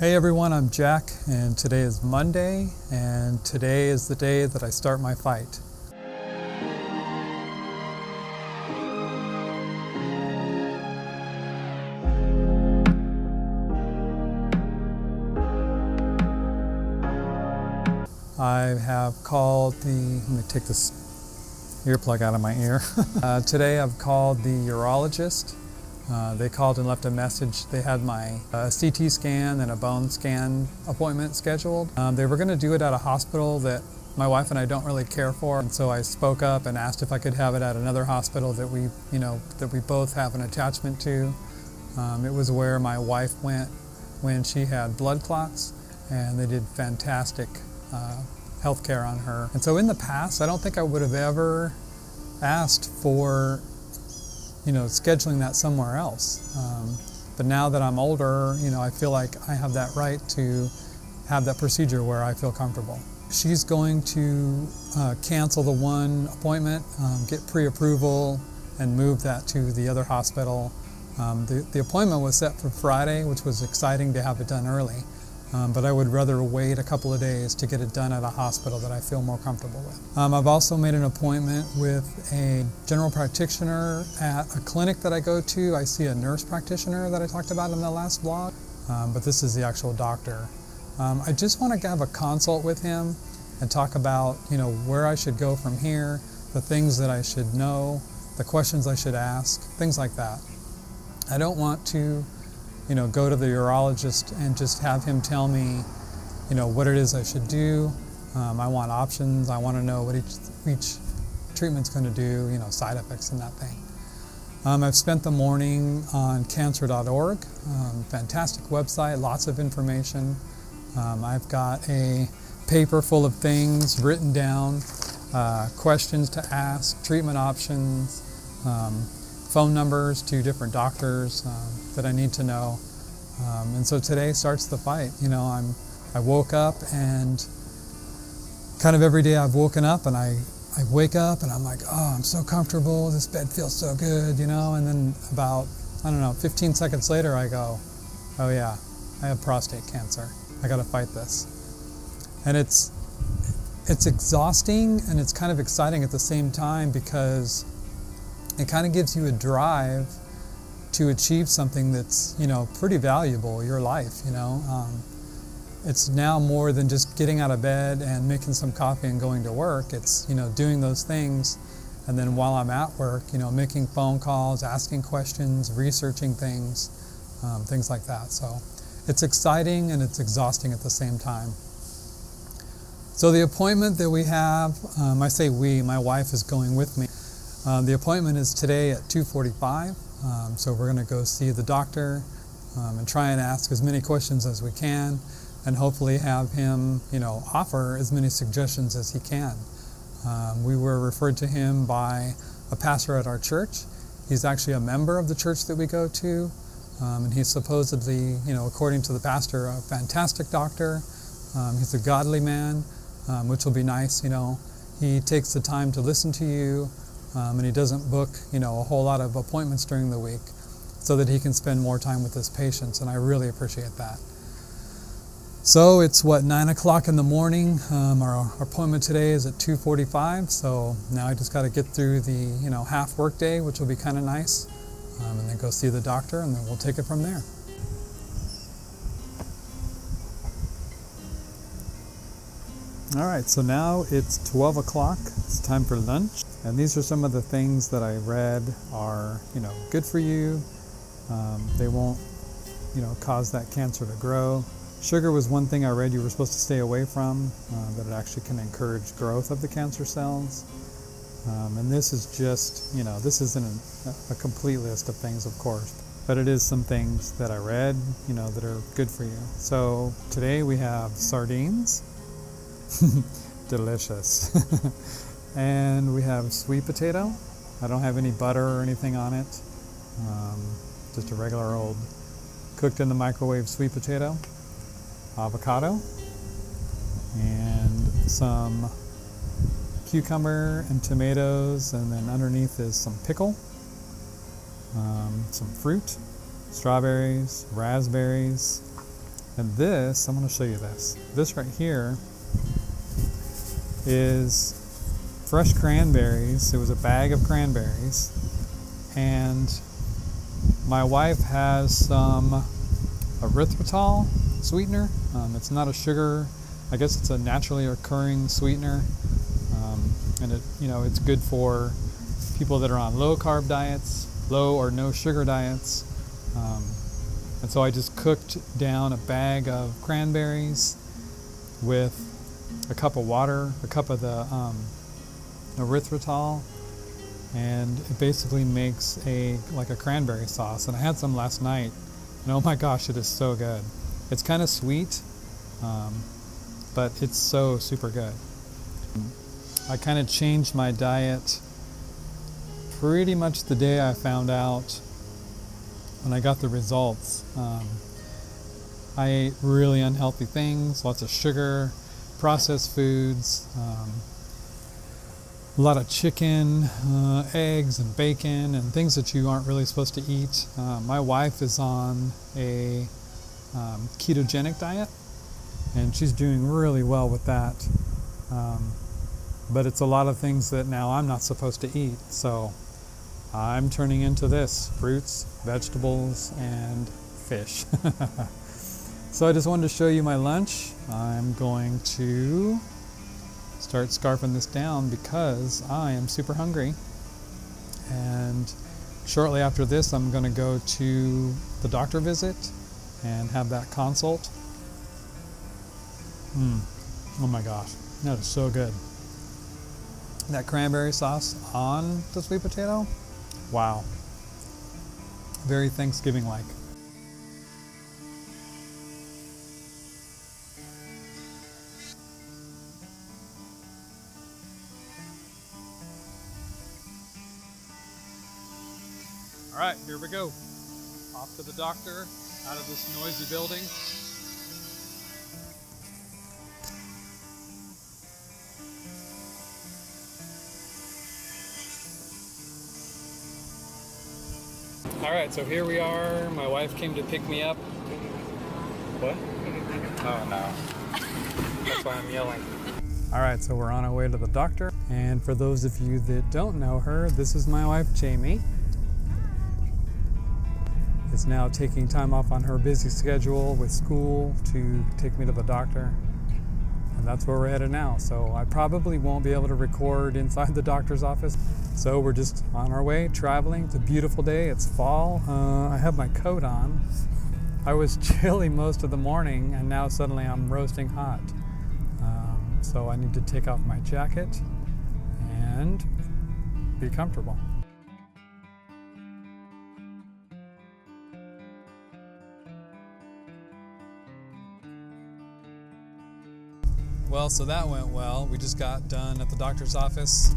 Hey everyone, I'm Jack, and today is Monday, and today is the day that I start my fight. I have called let me take this earplug out of my ear. Today I've called the urologist. They called and left a message. They had my CT scan and a bone scan appointment scheduled. They were going to do it at a hospital that my wife and I don't really care for, and so I spoke up and asked if I could have it at another hospital that we both have an attachment to. It was where my wife went when she had blood clots, and they did fantastic health care on her. And so in the past, I don't think I would have ever asked for scheduling that somewhere else. But now that I'm older, I feel like I have that right to have that procedure where I feel comfortable. She's going to cancel the one appointment, get pre-approval, and move that to the other hospital. The appointment was set for Friday, which was exciting to have it done early. But I would rather wait a couple of days to get it done at a hospital that I feel more comfortable with. I've also made an appointment with a general practitioner at a clinic that I go to. I see a nurse practitioner that I talked about in the last vlog, but this is the actual doctor. I just want to have a consult with him and talk about where I should go from here, the things that I should know, the questions I should ask, things like that. I don't want to go to the urologist and just have him tell me, what it is I should do. I want options. I want to know what each treatment's going to do, side effects and that thing. I've spent the morning on cancer.org, fantastic website, lots of information. I've got a paper full of things written down, questions to ask, treatment options, phone numbers to different doctors that I need to know. And so today starts the fight. I woke up, and kind of every day I've woken up and I wake up and I'm like, oh, I'm so comfortable, this bed feels so good, and then about, 15 seconds later I go, oh yeah, I have prostate cancer. I gotta fight this. And it's exhausting and it's kind of exciting at the same time, because it kind of gives you a drive to achieve something that's, pretty valuable, your life, It's now more than just getting out of bed and making some coffee and going to work. It's, doing those things, and then while I'm at work, making phone calls, asking questions, researching things, things like that. So it's exciting and it's exhausting at the same time. So the appointment that we have, I say we, my wife is going with me. The appointment is today at 2:45, so we're going to go see the doctor and try and ask as many questions as we can, and hopefully have him, offer as many suggestions as he can. We were referred to him by a pastor at our church. He's actually a member of the church that we go to, and he's supposedly, according to the pastor, a fantastic doctor. He's a godly man, which will be nice. He takes the time to listen to you. And he doesn't book, a whole lot of appointments during the week, so that he can spend more time with his patients, and I really appreciate that. So it's 9 o'clock in the morning. Our appointment today is at 2:45, so now I just got to get through the, half work day, which will be kind of nice, and then go see the doctor, and then we'll take it from there. All right, so now it's 12 o'clock. It's time for lunch. And these are some of the things that I read are, good for you. They won't, cause that cancer to grow. Sugar was one thing I read you were supposed to stay away from, that it actually can encourage growth of the cancer cells. And this is just, this isn't a complete list of things, of course, but it is some things that I read, that are good for you. So today we have sardines. Delicious. And we have sweet potato. I don't have any butter or anything on it. Just a regular old cooked in the microwave sweet potato. Avocado. And some cucumber and tomatoes. And then underneath is some pickle. Some fruit. Strawberries, raspberries. And this, I'm going to show you this. This right here is fresh cranberries. It was a bag of cranberries. And my wife has some erythritol sweetener. It's not a sugar. I guess it's a naturally occurring sweetener. And it's good for people that are on low carb diets, low or no sugar diets. And so I just cooked down a bag of cranberries with a cup of water, a cup of the erythritol, and it basically makes like a cranberry sauce. And I had some last night, and oh my gosh, it is so good. It's kind of sweet, but it's so super good. I kind of changed my diet pretty much the day I found out when I got the results. I ate really unhealthy things, lots of sugar, processed foods, a lot of chicken, eggs and bacon and things that you aren't really supposed to eat. My wife is on a ketogenic diet, and she's doing really well with that. But it's a lot of things that now I'm not supposed to eat. So I'm turning into this: fruits, vegetables, and fish. So I just wanted to show you my lunch. I'm going to start scarfing this down because I am super hungry. And shortly after this, I'm going to go to the doctor visit and have that consult. Oh my gosh, that is so good. That cranberry sauce on the sweet potato, wow. Very Thanksgiving-like. All right, here we go. Off to the doctor, out of this noisy building. All right, so here we are. My wife came to pick me up. What? Oh no. That's why I'm yelling. All right, so we're on our way to the doctor. And for those of you that don't know her, this is my wife, Jamie. Is now taking time off on her busy schedule with school to take me to the doctor. And that's where we're headed now. So I probably won't be able to record inside the doctor's office. So we're just on our way, traveling. It's a beautiful day. It's fall. I have my coat on. I was chilly most of the morning, and now suddenly I'm roasting hot. So I need to take off my jacket and be comfortable. Well, so that went well. We just got done at the doctor's office.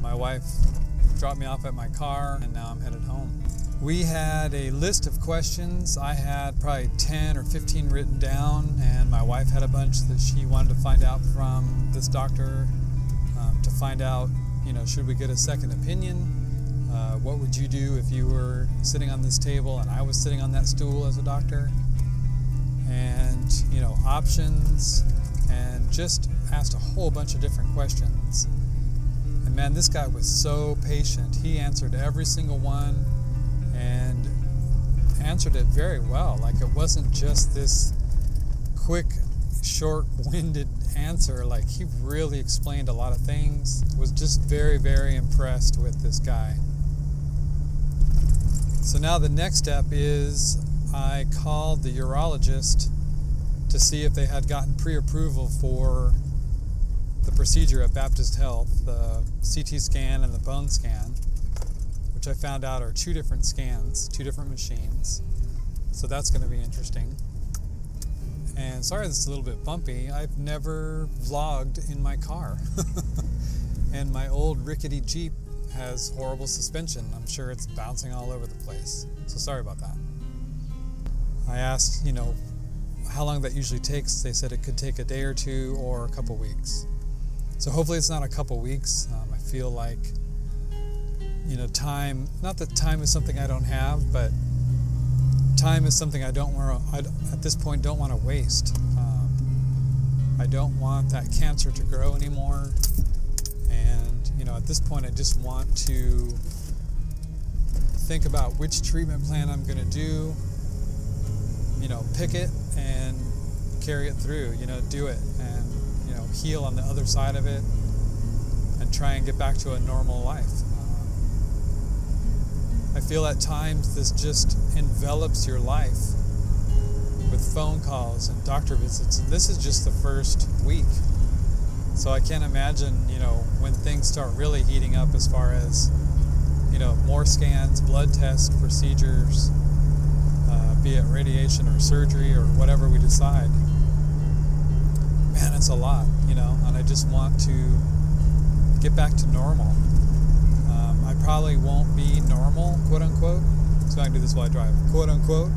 My wife dropped me off at my car, and now I'm headed home. We had a list of questions. I had probably 10 or 15 written down, and my wife had a bunch that she wanted to find out from this doctor, to find out, should we get a second opinion? What would you do if you were sitting on this table and I was sitting on that stool as a doctor? And, options, and just asked a whole bunch of different questions. And man, this guy was so patient. He answered every single one and answered it very well. Like, it wasn't just this quick, short-winded answer. Like, he really explained a lot of things. Was just very, very impressed with this guy. So now the next step is I called the urologist to see if they had gotten pre-approval for the procedure at Baptist Health, the CT scan and the bone scan, which I found out are two different scans, two different machines. So that's going to be interesting. And sorry this is a little bit bumpy. I've never vlogged in my car. And my old rickety Jeep has horrible suspension. I'm sure it's bouncing all over the place. So sorry about that. I asked, how long that usually takes. They said it could take a day or two or a couple weeks. So hopefully it's not a couple weeks. I feel like, time, not that time is something I don't have, but time is something I don't want to, at this point, don't want to waste. I don't want that cancer to grow anymore. And, at this point, I just want to think about which treatment plan I'm going to do, pick it and carry it through, do it and, heal on the other side of it and try and get back to a normal life. I feel at times this just envelops your life with phone calls and doctor visits. This is just the first week. So I can't imagine, when things start really heating up as far as, more scans, blood tests, procedures, be it radiation or surgery or whatever we decide. Man, it's a lot, and I just want to get back to normal. I probably won't be normal, quote unquote, so I can do this while I drive, quote unquote,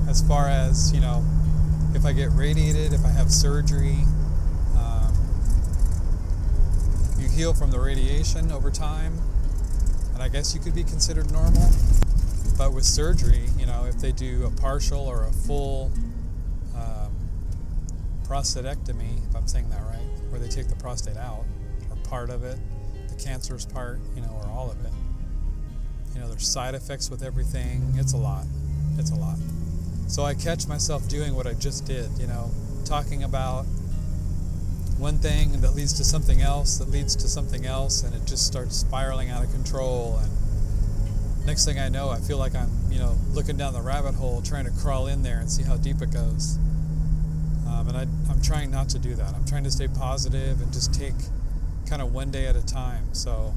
as far as, if I get radiated, if I have surgery, you heal from the radiation over time, and I guess you could be considered normal. But with surgery, if they do a partial or a full prostatectomy, if I'm saying that right, where they take the prostate out, or part of it, the cancerous part, or all of it. There's side effects with everything. It's a lot. It's a lot. So I catch myself doing what I just did, talking about one thing that leads to something else, that leads to something else, and it just starts spiraling out of control. And next thing I know, I feel like I'm, looking down the rabbit hole, trying to crawl in there and see how deep it goes. And I'm trying not to do that. I'm trying to stay positive and just take kind of one day at a time. So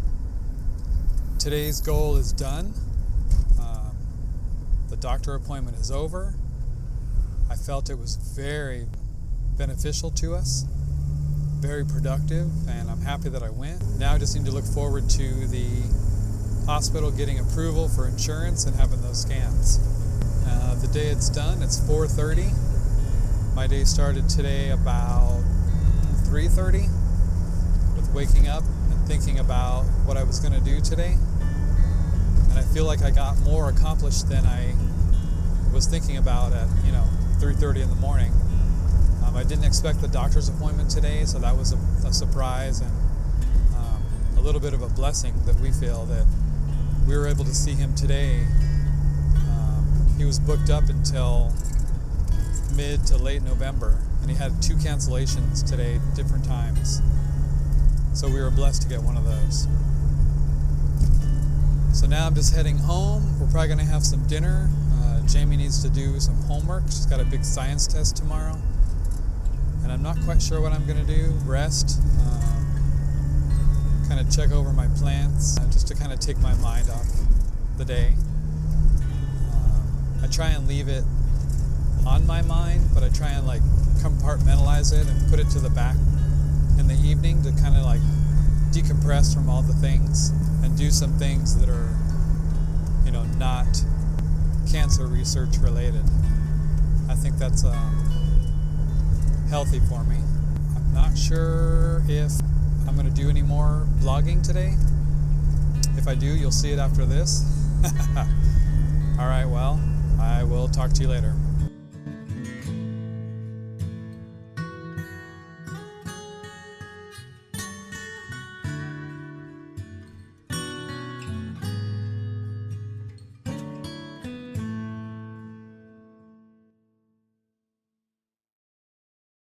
today's goal is done. The doctor appointment is over. I felt it was very beneficial to us, very productive, and I'm happy that I went. Now I just need to look forward to the hospital getting approval for insurance and having those scans. The day it's done, it's 4:30. My day started today about 3:30 with waking up and thinking about what I was going to do today. And I feel like I got more accomplished than I was thinking about at 3:30 in the morning. I didn't expect the doctor's appointment today, so that was a surprise and a little bit of a blessing that we feel that we were able to see him today. He was booked up until mid to late November, and he had 2 cancellations today, different times. So we were blessed to get one of those. So now I'm just heading home. We're probably going to have some dinner. Jamie needs to do some homework. She's got a big science test tomorrow. And I'm not quite sure what I'm going to do. Rest, kind of check over my plants, just to kind of take my mind off the day. I try and leave it on my mind, but I try and compartmentalize it and put it to the back in the evening to kind of decompress from all the things and do some things that are, not cancer research related. I think that's healthy for me. I'm not sure if I'm going to do any more vlogging today. If I do, you'll see it after this. All right, well, I will talk to you later.